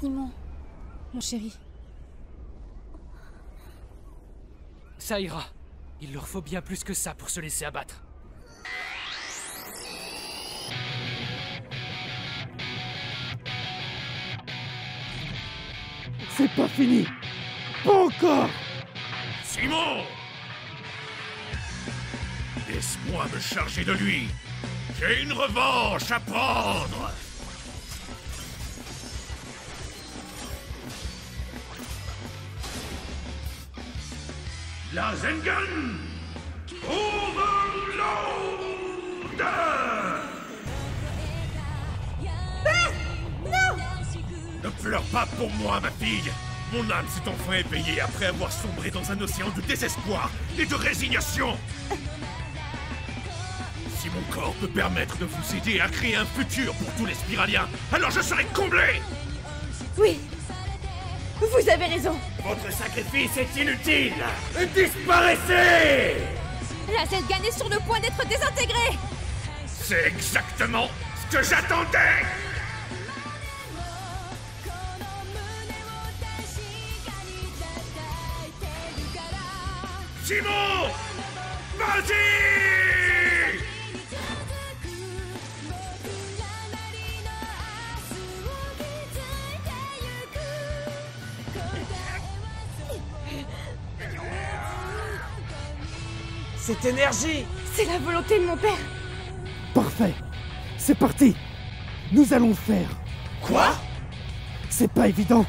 Simon, mon chéri. Ça ira. Il leur faut bien plus que ça pour se laisser abattre. C'est pas fini. Pas encore. Simon! Laisse-moi me charger de lui. J'ai une revanche à prendre. La Zengun Overload! Ne pleure pas pour moi, ma fille. Mon âme s'est enfin éveillée après avoir sombré dans un océan de désespoir et de résignation. Si mon corps peut permettre de vous aider à créer un futur pour tous les spiraliens, alors je serai comblé. Oui, vous avez raison. Votre sacrifice est inutile. Disparaissez! La Zengun est sur le point d'être désintégrée. C'est exactement ce que j'attendais. Simon! Vas-y! Cette énergie! C'est la volonté de mon père. Parfait. C'est parti. Nous allons le faire. Quoi? C'est pas évident.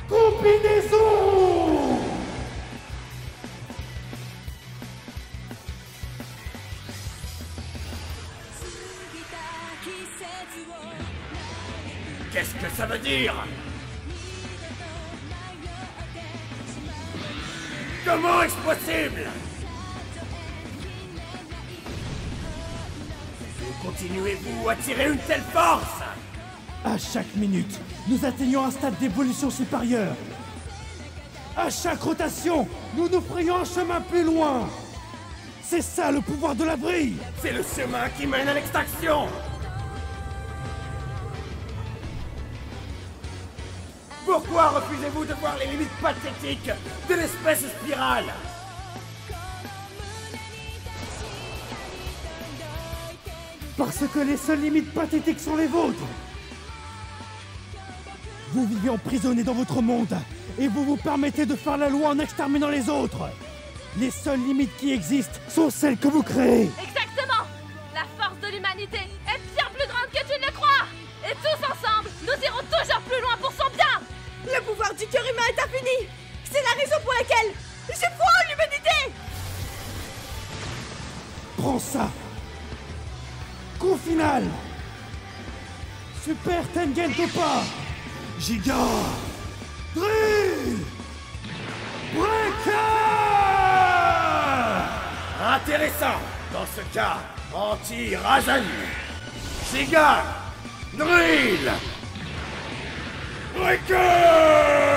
Combinaison! Qu'est-ce que ça veut dire? Comment est-ce possible? Continuez-vous à tirer une telle force? À chaque minute, nous atteignons un stade d'évolution supérieur. À chaque rotation, nous nous frayons un chemin plus loin. C'est ça le pouvoir de la vrille. C'est le chemin qui mène à l'extraction. Pourquoi refusez-vous de voir les limites pathétiques de l'espèce spirale? Parce que les seules limites pathétiques sont les vôtres. Vous vivez emprisonné dans votre monde et vous vous permettez de faire la loi en exterminant les autres. Les seules limites qui existent sont celles que vous créez. Exactement! La force de l'humanité est bien plus grande que tu ne le crois! Et tous ensemble, nous irons toujours plus loin pour son bien! Le pouvoir du cœur humain est infini. C'est la raison pour laquelle j'ai foi en l'humanité. Prends ça. Coup final. Super Tengen Toppa. Giga Drill Breaker. Intéressant. Dans ce cas, anti-Rasen. Giga Drill Breaker.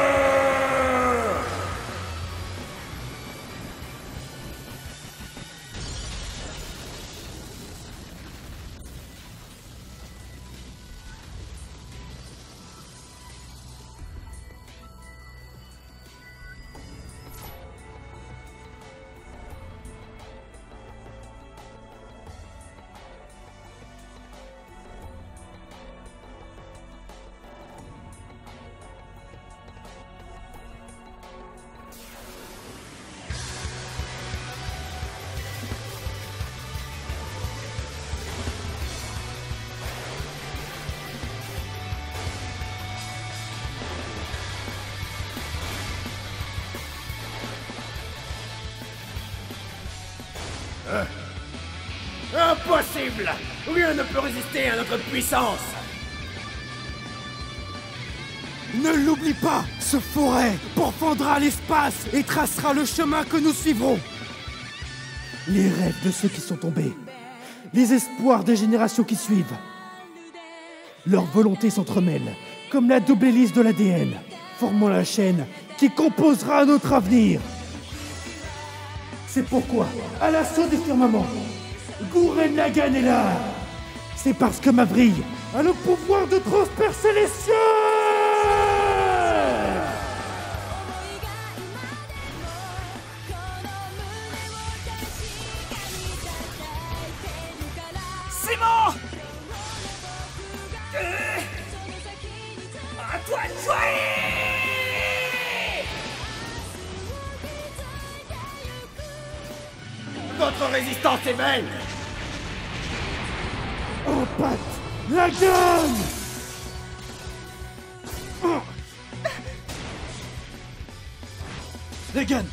Impossible! Rien ne peut résister à notre puissance! Ne l'oublie pas, ce forêt pourfendra l'espace et tracera le chemin que nous suivrons. Les rêves de ceux qui sont tombés, les espoirs des générations qui suivent. Leurs volontés s'entremêlent, comme la double hélice de l'ADN, formant la chaîne qui composera notre avenir. C'est pourquoi, à l'assaut des firmaments, Gurren Lagann est là. C'est parce que ma vrille a le pouvoir de transpercer les cieux. Simon! À toi de jouer! Votre résistance est vaine! En pâte, la gueule! Les guns!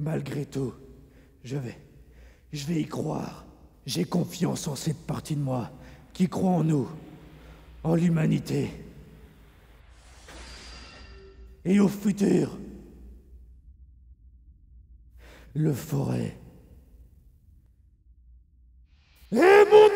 Malgré tout, je vais y croire. J'ai confiance en cette partie de moi qui croit en nous, en l'humanité et au futur. Le forêt est mon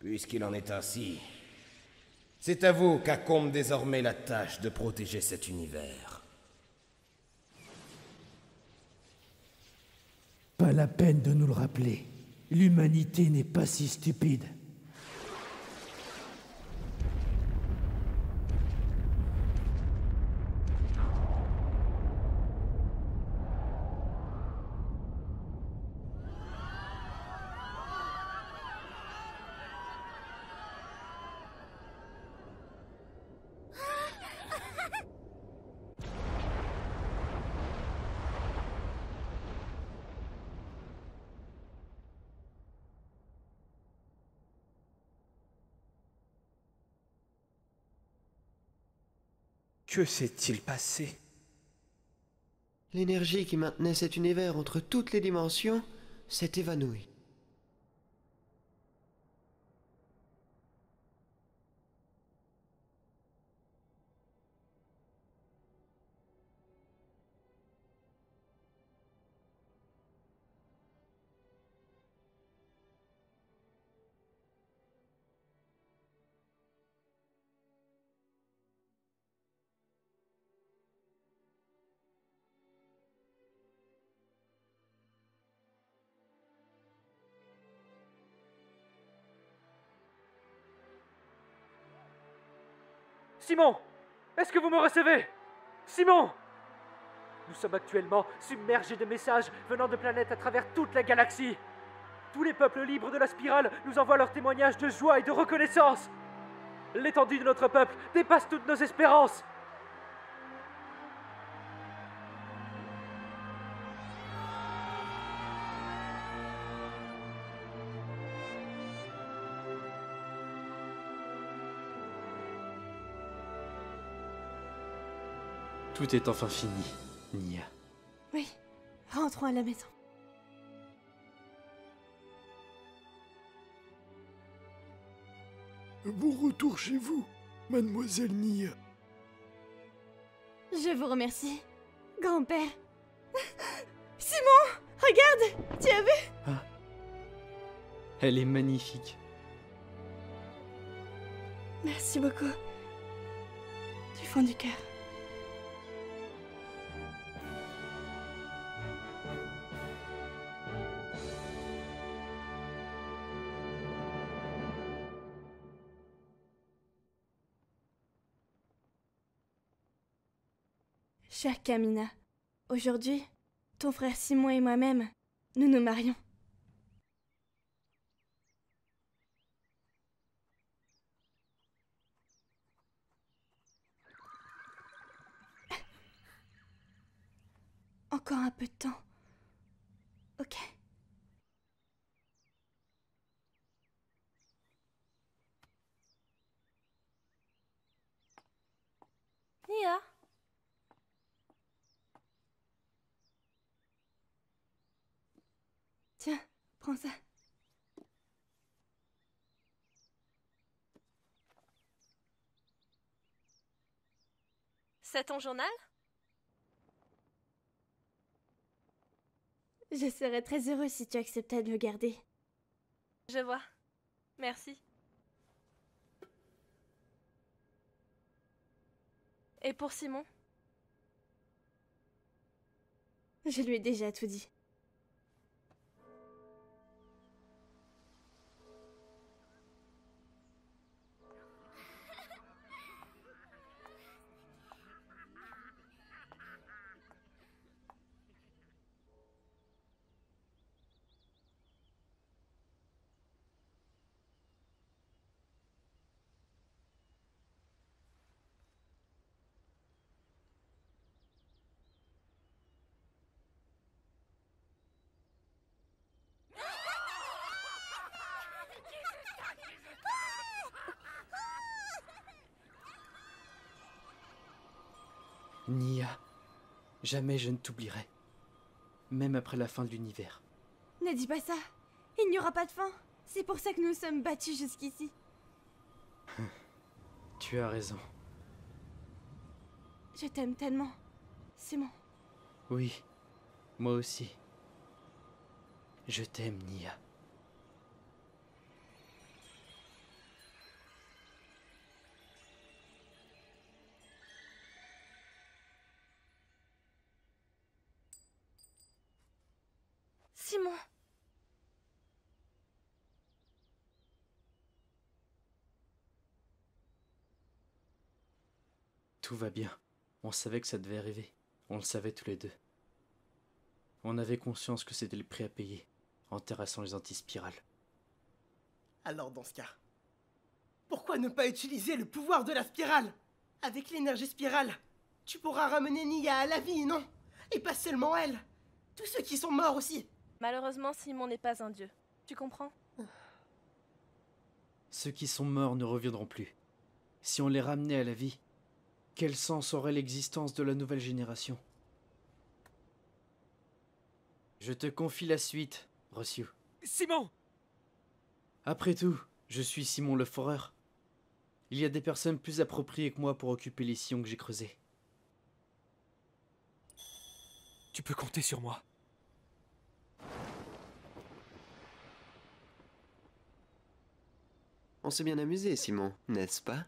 Puisqu'il en est ainsi, c'est à vous qu'incombe désormais la tâche de protéger cet univers. Pas la peine de nous le rappeler. L'humanité n'est pas si stupide. Que s'est-il passé? L'énergie qui maintenait cet univers entre toutes les dimensions s'est évanouie. Simon! Est-ce que vous me recevez? Simon! Nous sommes actuellement submergés de messages venant de planètes à travers toute la galaxie. Tous les peuples libres de la spirale nous envoient leurs témoignages de joie et de reconnaissance. L'étendue de notre peuple dépasse toutes nos espérances. Tout est enfin fini, Nia. Oui, rentrons à la maison. Bon retour chez vous, mademoiselle Nia. Je vous remercie, grand-père. Simon, regarde, tu as vu? Ah. Elle est magnifique. Merci beaucoup. Du fond du cœur. Chère Kamina, aujourd'hui, ton frère Simon et moi-même, nous nous marions. Encore un peu de temps. Ok. Prends ça. C'est ton journal? Je serais très heureux si tu acceptais de le garder. Je vois. Merci. Et pour Simon? Je lui ai déjà tout dit. Nia, jamais je ne t'oublierai. Même après la fin de l'univers. Ne dis pas ça. Il n'y aura pas de fin. C'est pour ça que nous sommes battus jusqu'ici. Tu as raison. Je t'aime tellement, Simon. Oui, moi aussi. Je t'aime, Nia. Simon! Tout va bien. On savait que ça devait arriver. On le savait tous les deux. On avait conscience que c'était le prix à payer en terrassant les antispirales. Alors dans ce cas, pourquoi ne pas utiliser le pouvoir de la spirale? Avec l'énergie spirale, tu pourras ramener Nia à la vie, non? Et pas seulement elle, tous ceux qui sont morts aussi. Malheureusement, Simon n'est pas un dieu. Tu comprends? Ceux qui sont morts ne reviendront plus. Si on les ramenait à la vie, quel sens aurait l'existence de la nouvelle génération? Je te confie la suite, Rossiu. Simon! Après tout, je suis Simon le Foreur. Il y a des personnes plus appropriées que moi pour occuper les sillons que j'ai creusés. Tu peux compter sur moi. On s'est bien amusé, Simon, n'est-ce pas?